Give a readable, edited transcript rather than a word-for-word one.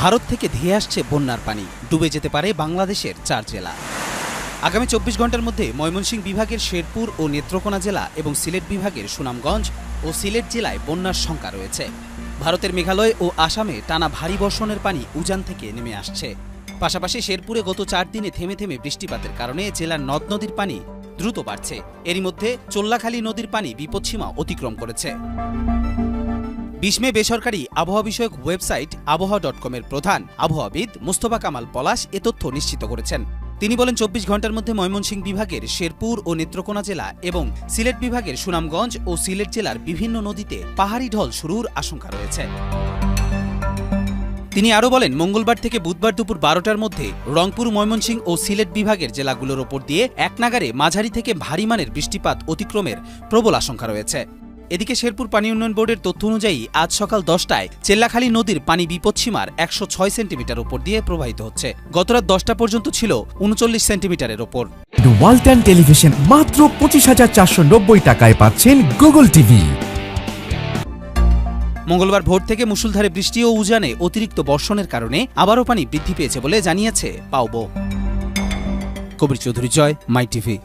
ভারত থেকে ধেয়ে আসছে বন্যার পানি, ডুবে যেতে পারে বাংলাদেশের 4 জেলা। আগামী 24 ঘন্টার মধ্যে ময়মনসিংহ বিভাগের শেরপুর ও নেত্রকোনা জেলা এবং সিলেট বিভাগের সুনামগঞ্জ ও সিলেট জেলায় বন্যার শঙ্কা রয়েছে। ভারতের মেঘালয় ও আসামে টানা ভারী বর্ষণের পানি উজান থেকে নেমে আসছে। পাশাপাশি শেরপুরে গত 4 দিনে থেমে থেমে বৃষ্টিপাতের কারণে জেলার নদ নদীর পানি দ্রুত বাড়ছে। এরই মধ্যে চোল্লাখালী নদীর পানি বিপদসীমা অতিক্রম করেছে। 20 মে বেসরকারি আবহাওয়া বিষয়ক ওয়েবসাইট আবহাওয়া.com এর প্রধান আবহাওয়াবিদ মোস্তফা কামাল পলাশ এ তথ্য নিশ্চিত করেছেন। তিনি বলেন, 24 ঘন্টার মধ্যে ময়মনসিংহ বিভাগের শেরপুর ও নেত্রকোনা জেলা এবং সিলেট বিভাগের সুনামগঞ্জ ও সিলেট জেলার বিভিন্ন নদীতে পাহাড়ি ঢল শুরুর আশঙ্কা রয়েছে। তিনি আরও বলেন, মঙ্গলবার থেকে বুধবার দুপুর 12টার মধ্যে রংপুর, ময়মনসিংহ ও সিলেট বিভাগের জেলাগুলোর ওপর দিয়ে এক নাগাড়ে মাঝারি থেকে ভারী মানের বৃষ্টিপাত অতিক্রমের প্রবল আশঙ্কা রয়েছে। এদিকে শেরপুর পানি উন্নয়ন বোর্ডের তথ্য অনুযায়ী আজ সকাল 10টায় চেল্লাখালী নদীর পানি বিপদসীমার 106 সেন্টিমিটার উপর দিয়ে প্রবাহিত হচ্ছে। গতরাত 10টা পর্যন্ত ছিল 39 সেন্টিমিটারের ওপর। ওয়ালটন টেলিভিশন মাত্র 25,490 টাকায় পাচ্ছেন গুগল টিভি। মঙ্গলবার ভোর থেকে মুষলধারে বৃষ্টি ও উজানে অতিরিক্ত বর্ষণের কারণে আবারও পানি বৃদ্ধি পেয়েছে বলে জানিয়েছে পাউবো। কবির চৌধুরী, জয়, মাই টিভি।